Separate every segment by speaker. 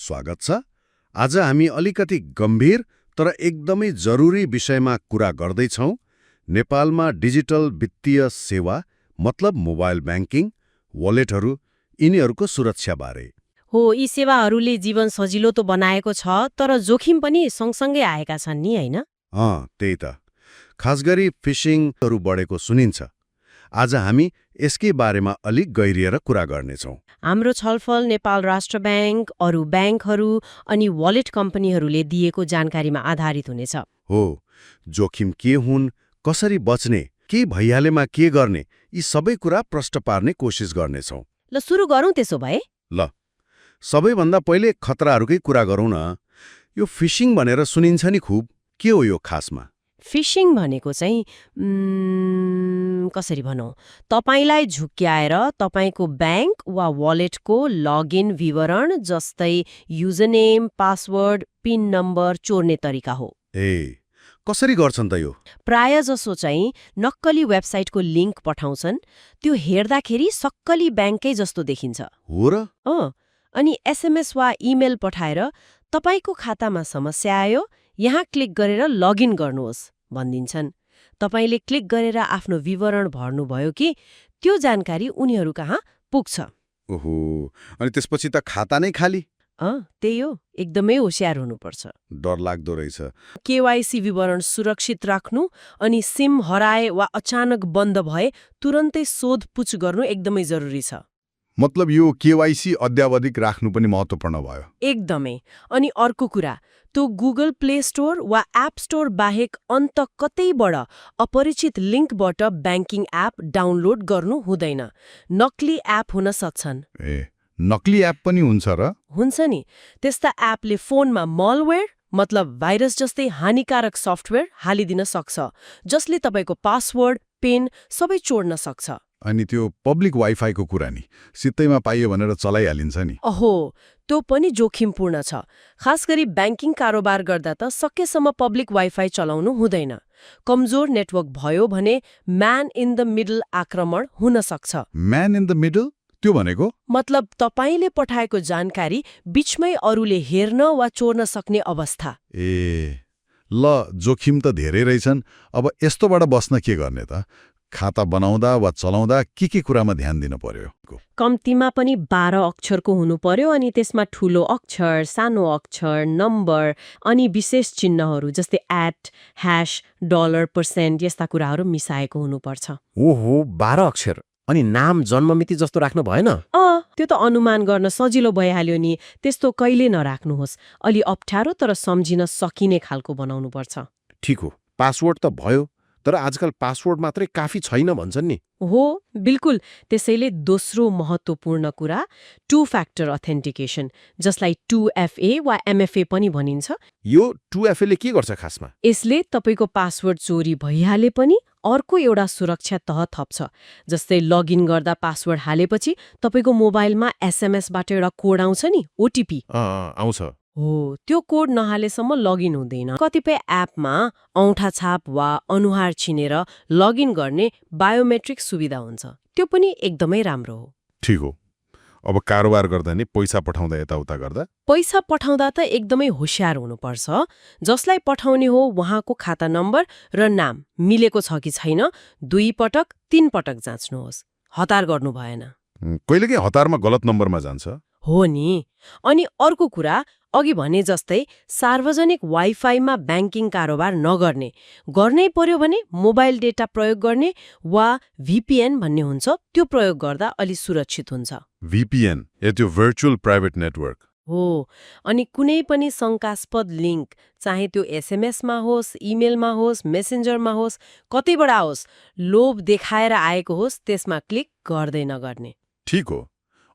Speaker 1: स्वागत छ। आज हामी अलिकति गम्भीर तर एकदमै जरुरी विषयमा कुरा गर्दैछौँ। नेपालमा डिजिटल वित्तीय सेवा मतलब मोबाइल ब्याङ्किङ, वालेटहरू यिनीहरूको सुरक्षाबारे।
Speaker 2: हो, यी सेवाहरूले जीवन सजिलो त बनाएको छ, तर जोखिम पनि सँगसँगै आएका छन् नि, होइन?
Speaker 1: त्यही त। खास गरी फिसिङहरू बढेको सुनिन्छ। आज हामी यसकै बारेमा अलिक गहिरिएर कुरा गर्नेछौँ।
Speaker 2: हाम्रो छलफल नेपाल राष्ट्र ब्याङ्क, अरू ब्याङ्कहरू अनि वालेट कम्पनीहरूले दिएको जानकारीमा आधारित हुनेछ।
Speaker 1: हो, जोखिम के हुन्, कसरी बच्ने, के भइहालेमा के गर्ने, यी सबै कुरा प्रष्ट पार्ने कोसिस गर्नेछौँ।
Speaker 2: ल सुरु गरौँ त्यसो भए।
Speaker 1: ल, सबैभन्दा पहिले खतराहरूकै कुरा गरौँ न। यो फिशिङ भनेर सुनिन्छ नि खुब, के हो यो खासमा?
Speaker 2: फिसिङ भनेको चाहिँ कसरी भनौँ, तपाईलाई झुक्क्याएर तपाईको ब्याङ्क वा वालेटको लगइन विवरण जस्तै युजरनेम, पासवर्ड, पिन नम्बर चोर्ने तरिका हो।
Speaker 1: कसरी गर्छन् त यो?
Speaker 2: प्राय जसो चाहिँ नक्कली वेबसाइटको लिङ्क पठाउँछन्। त्यो हेर्दाखेरि सक्कली ब्याङ्कै जस्तो देखिन्छ।
Speaker 1: हो र?
Speaker 2: अनि एसएमएस वा इमेल पठाएर तपाईको खातामा समस्या आयो, यहाँ क्लिक गरेर लगइन गर्नुहोस् भनिदिन्छन्। तपाईले क्लिक गरेर आफ्नो विवरण भर्नुभयो कि त्यो जानकारी उनीहरू कहाँ पुग्छ।
Speaker 1: ओहो, अनि त्यसपछि त खाता नै खाली।
Speaker 2: त्यही हो, एकदमै होशियार हुनुपर्छ।
Speaker 1: डर लाग्दो रहेछ।
Speaker 2: केवाइसी विवरण सुरक्षित राख्नु अनि सिम हराए वा अचानक बन्द भए तुरन्तै सोधपुछ गर्नु एकदमै जरुरी छ।
Speaker 3: मतलब यो केवाइसी अद्यावधिक राख्नु पनि महत्त्वपूर्ण भयो।
Speaker 2: एकदमै। अनि अर्को कुरा, त्यो गुगल प्ले स्टोर वा एप स्टोर बाहेक अन्त कतैबाट अपरिचित लिङ्कबाट ब्याङ्किङ एप डाउनलोड गर्नु हुँदैन। नक्ली एप हुन सक्छन्।
Speaker 3: नक्ली एप पनि हुन्छ र?
Speaker 2: हुन्छ नि। त्यस्ता एपले फोनमा मलवेयर मतलब भाइरस जस्तै हानिकारक सफ्टवेयर हालिदिन सक्छ, जसले तपाईँको पासवर्ड, पिन सबै चोर्न सक्छ।
Speaker 3: अनि त्यो पब्लिक वाइफाईको कुरा नि सित्तैमा पाइयो भनेर चलाइहालिन्छ नि।
Speaker 2: त्यो पनि जोखिमपूर्ण छ। खास गरी ब्याङ्किङ कारोबार गर्दा त सकेसम्म पब्लिक वाइफाई चलाउनु हुँदैन। कमजोर नेटवर्क भयो भने म्यान इन द मिडल आक्रमण हुन सक्छ।
Speaker 3: म्यान इन द मिडल त्यो भनेको? मतलब
Speaker 2: तपाईले पठाएको जानकारी बीचमै अरूले हेर्न वा चोर्न सक्ने अवस्था।
Speaker 3: ल, जोखिम त धेरै रहेछन्। अब यस्तोबाट बस्न के गर्ने त? खाता बनाउँदा वा चलाउँदा के कुरामा ध्यान दिन पर्यो?
Speaker 2: कम्तीमा पनि 12 अक्षरको हुनु पर्यो, अनि त्यसमा ठूलो अक्षर, सानो अक्षर, नम्बर अनि विशेष चिन्हहरू जस्तै @ ह्याश, $% यस्ता कुराहरू मिसाएको हुनुपर्छ।
Speaker 4: ओहो, 12 अक्षर अनि नाम जन्ममिति जस्तो राख्नु भएन?
Speaker 2: त्यो त अनुमान गर्न सजिलो भइहाल्यो नि। त्यस्तो कहिले नराख्नुहोस्। अलि अप्ठ्यारो तर सम्झिन सकिने खालको बनाउनुपर्छ।
Speaker 4: ठिक हो, पासवर्ड त भयो, तर आजकल पासवर्ड मात्रै काफी छैन भन्छन् नि।
Speaker 2: हो, बिल्कुल। त्यसैले दोस्रो महत्त्वपूर्ण कुरा टु फ्याक्टर अथेन्टिकेसन, जसलाई 2FA वा MFA पनि भनिन्छ।
Speaker 4: यो 2FA ले के गर्छ खासमा?
Speaker 2: यसले तपाईको पासवर्ड चोरी भइहाले पनि अर्को एउटा सुरक्षा तह थप्छ। जस्तै लगइन गर्दा पासवर्ड हालेपछि तपाईको मोबाइलमा एसएमएसबाट एउटा कोड आउँछ नि, ओटिपी
Speaker 4: आउँछ।
Speaker 2: हो, त्यो कोड नहालेसम्म लगइन हुँदैन। कतिपय एपमा औँठा छाप वा अनुहार छिनेर लगइन गर्ने बायोमेट्रिक सुविधा हुन्छ। त्यो पनि एकदमै राम्रो हो।
Speaker 3: ठिक हो। अब कारोबार गर्दा नि पैसा पठाउँदा यताउता गर्दा?
Speaker 2: पैसा पठाउँदा त एकदमै होशियार हुनुपर्छ। जसलाई पठाउने हो उहाँको खाता नम्बर र नाम मिलेको छ कि छैन 2 पटक 3 पटक जाँच्नुहोस्। हतार गर्नु भएन।
Speaker 3: कहिलेकाहीँ हतारमा गलत नम्बरमा जान्छ।
Speaker 2: हो नि। अनि अर्को कुरा, अघि भने जस्तै सार्वजनिक वाइफाईमा ब्याङ्किङ कारोबार नगर्ने। गर्नै पर्यो भने मोबाइल डेटा प्रयोग गर्ने वा VPN भन्ने हुन्छ, त्यो प्रयोग गर्दा अलि सुरक्षित हुन्छ।
Speaker 3: VPN त्यो भर्चुअल प्राइभेट नेटवर्क
Speaker 2: हो। अनि कुनै पनि शङ्कास्पद लिङ्क, चाहे त्यो एसएमएसमा होस्, इमेलमा होस्, मेसेन्जरमा होस्, कतैबाट होस्, लोभ देखाएर आएको होस्, त्यसमा क्लिक गर्दै नगर्ने।
Speaker 3: ठिक हो।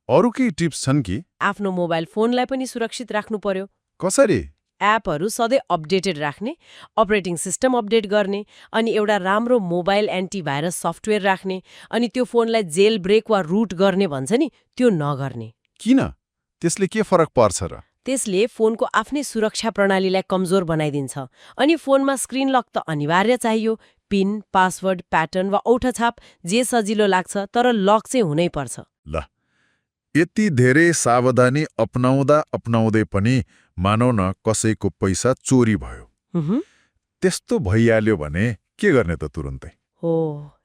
Speaker 3: अरू केही टिप्स छन् कि?
Speaker 2: आफ्नो मोबाइल फोनलाई पनि सुरक्षित राख्नु पर्यो।
Speaker 3: कसरी?
Speaker 2: एपहरू सधैँ अपडेटेड राख्ने, अपरेटिङ सिस्टम अपडेट गर्ने, अनि एउटा राम्रो मोबाइल एन्टिभाइरस सफ्टवेयर राख्ने, अनि त्यो फोनलाई जेल ब्रेक वा रुट गर्ने भन्छ नि, त्यो नगर्ने।
Speaker 3: किन? त्यसले के फरक पर्छ र?
Speaker 2: त्यसले फोनको आफ्नै सुरक्षा प्रणालीलाई कमजोर बनाइदिन्छ। अनि फोनमा स्क्रिन लक त अनिवार्य चाहियो। पिन, पासवर्ड, प्याटर्न वा औँठा छाप जे सजिलो लाग्छ, तर लक चाहिँ हुनै पर्छ।
Speaker 3: ल, यति धेरै सावधानी अपनाउँदै पनि मानौ न कसैको पैसा चोरी भयो।
Speaker 2: उहुँ,
Speaker 3: त्यस्तो भइहाल्यो भने के गर्ने त तुरुन्तै?
Speaker 2: हो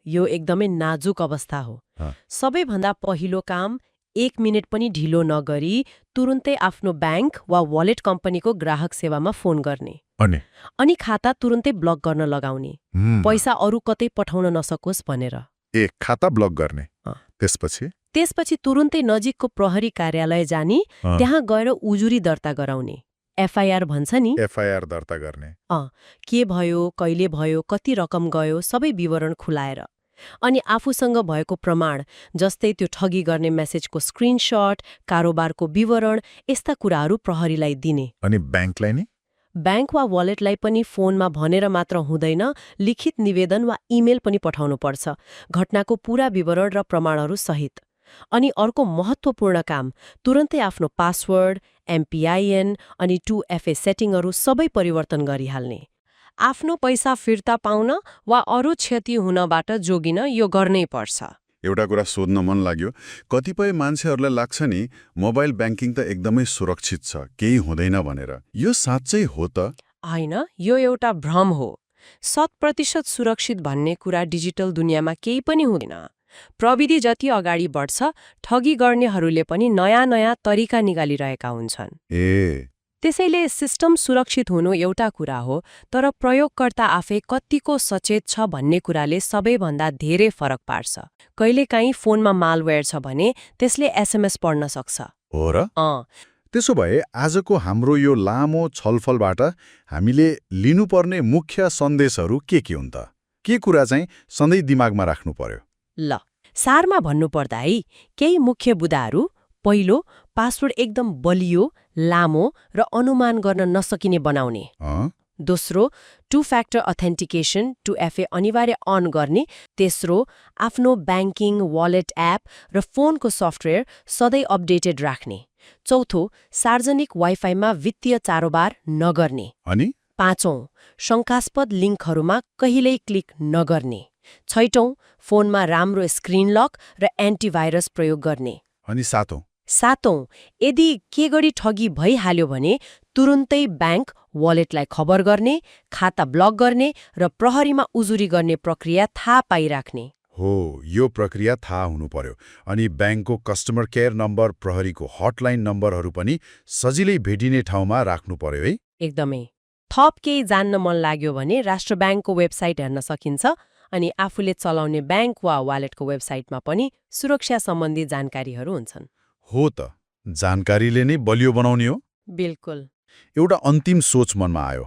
Speaker 2: यो एकदमै नाजुक अवस्था हो।
Speaker 3: हाँ।
Speaker 2: सबैभन्दा पहिलो काम 1 मिनेट पनि ढिलो नगरी तुरुन्तै आफ्नो ब्याङ्क वा वालेट कम्पनीको ग्राहक सेवामा फोन गर्ने अनि खाता तुरुन्तै ब्लक गर्न लगाउने, पैसा अरू कतै पठाउन नसकोस् भनेर।
Speaker 3: खाता ब्लक गर्ने।
Speaker 2: अँ।
Speaker 3: त्यसपछि
Speaker 2: तुरुन्तै नजिकको प्रहरी कार्यालय जानी त्यहाँ गएर उजुरी दर्ता गराउने, एफआईआर भन्छ नि।
Speaker 3: एफआईआर दर्ता गर्ने।
Speaker 2: के भयो, कहिले भयो, कति रकम गयो, सबै विवरण खुलाएर। अनि आफूसँग भएको प्रमाण जस्तै त्यो ठगी गर्ने मेसेजको स्क्रिनशट, कारोबारको विवरण, यस्ता कुराहरू प्रहरीलाई दिने।
Speaker 3: अनि ब्याङ्कलाई नि?
Speaker 2: ब्याङ्क वा वालेटलाई पनि फोनमा भनेर मात्र हुँदैन, लिखित निवेदन वा इमेल पनि पठाउनु पर्छ, घटनाको पूरा विवरण र प्रमाणहरू सहित। अनि अर्को महत्त्वपूर्ण काम, तुरन्तै आफ्नो पासवर्ड, एमपिआइएन अनि 2FA सेटिङहरू सबै परिवर्तन गरिहाल्ने। आफ्नो पैसा फिर्ता पाउन वा अरू क्षति हुनबाट जोगिन यो गर्नै पर्छ।
Speaker 3: एउटा कुरा सोध्न मन लाग्यो, कतिपय मान्छेहरूलाई लाग्छ नि मोबाइल ब्याङ्किङ त एकदमै सुरक्षित छ, केही हुँदैन भनेर। यो साँच्चै हो त?
Speaker 2: होइन, यो एउटा भ्रम हो। 100% सुरक्षित भन्ने कुरा डिजिटल दुनियाँमा केही पनि हुँदैन। प्रविधि जति अगाडि बढ्छ, ठगी गर्नेहरूले पनि नयाँ तरिका निकालिरहेका हुन्छन्। त्यसैले सिस्टम सुरक्षित हुनु एउटा कुरा हो, तर प्रयोगकर्ता आफै कतिको सचेत छ भन्ने कुराले सबैभन्दा धेरै फरक पार्छ। कहिलेकाहीँ फोनमा मालवेयर छ भने त्यसले एसएमएस पढ्न सक्छ।
Speaker 3: हो र? त्यसो भए आजको हाम्रो यो लामो छलफलबाट हामीले लिनुपर्ने मुख्य सन्देशहरू के हुन् त? के कुरा चाहिँ सधैँ दिमागमा राख्नु पर्यो?
Speaker 2: ल, सारमा भन्नुपर्दा है, केही मुख्य बुदाहरू। पहिलो, पासवर्ड एकदम बलियो, लामो र अनुमान गर्न नसकिने बनाउने। दोस्रो, 2 फ्याक्टर अथेन्टिकेसन 2FA अनिवार्य अन गर्ने। तेस्रो, आफ्नो ब्याङ्किङ, वालेट एप र फोनको सफ्टवेयर सधैँ अपडेटेड राख्ने। चौथो, सार्वजनिक वाइफाईमा वित्तीय कारोबार नगर्ने।
Speaker 3: अनि
Speaker 2: पाँचौं, शङ्कास्पद लिङ्कहरूमा कहिल्यै क्लिक नगर्ने। छैटौं, फोनमा राम्रो स्क्रिन लक र एन्टिभाइरस प्रयोग गर्ने।
Speaker 3: अनि
Speaker 2: सातौं, यदि के गरी ठगी भइहाल्यो भने तुरुन्तै ब्याङ्क, वालेटलाई खबर गर्ने, खाता ब्लक गर्ने र प्रहरीमा उजुरी गर्ने प्रक्रिया थाहा पाइराख्ने।
Speaker 3: हो, यो प्रक्रिया थाहा हुनु पर्यो। अनि ब्याङ्कको कस्टमर केयर नम्बर, प्रहरीको हटलाइन नम्बरहरू पनि सजिलै भेटिने ठाउँमा राख्नु पर्यो है।
Speaker 2: एकदमै। थप केही जान्न मन लाग्यो भने राष्ट्र ब्याङ्कको वेबसाइट हेर्न सकिन्छ। अनि आफूले चलाउने ब्याङ्क वा वालेटको वेबसाइटमा पनि सुरक्षा सम्बन्धी जानकारीहरू हुन्छन्।
Speaker 3: हो त, जानकारीले नै बलियो बनाउने हो।
Speaker 2: बिल्कुल।
Speaker 3: एउटा अन्तिम सोच मनमा आयो।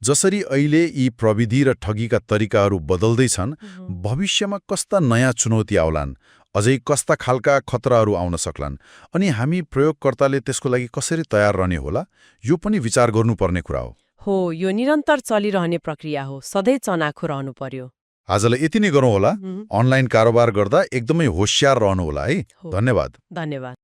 Speaker 3: जसरी अहिले यी प्रविधि र ठगीका तरिकाहरू बदल्दैछन्, भविष्यमा कस्ता नयाँ चुनौती आउलान्, अझै कस्ता खालका खतराहरू आउन सक्लान्, अनि हामी प्रयोगकर्ताले त्यसको लागि कसरी तयार रहने होला, यो पनि विचार गर्नुपर्ने कुरा
Speaker 2: हो। यो निरन्तर चलिरहने प्रक्रिया हो, सधैँ चनाखो रहनु पर्यो।
Speaker 3: आजलाई यति नै गरौँ होला। अनलाइन कारोबार गर्दा एकदमै होशियार रहनु होला है। धन्यवाद।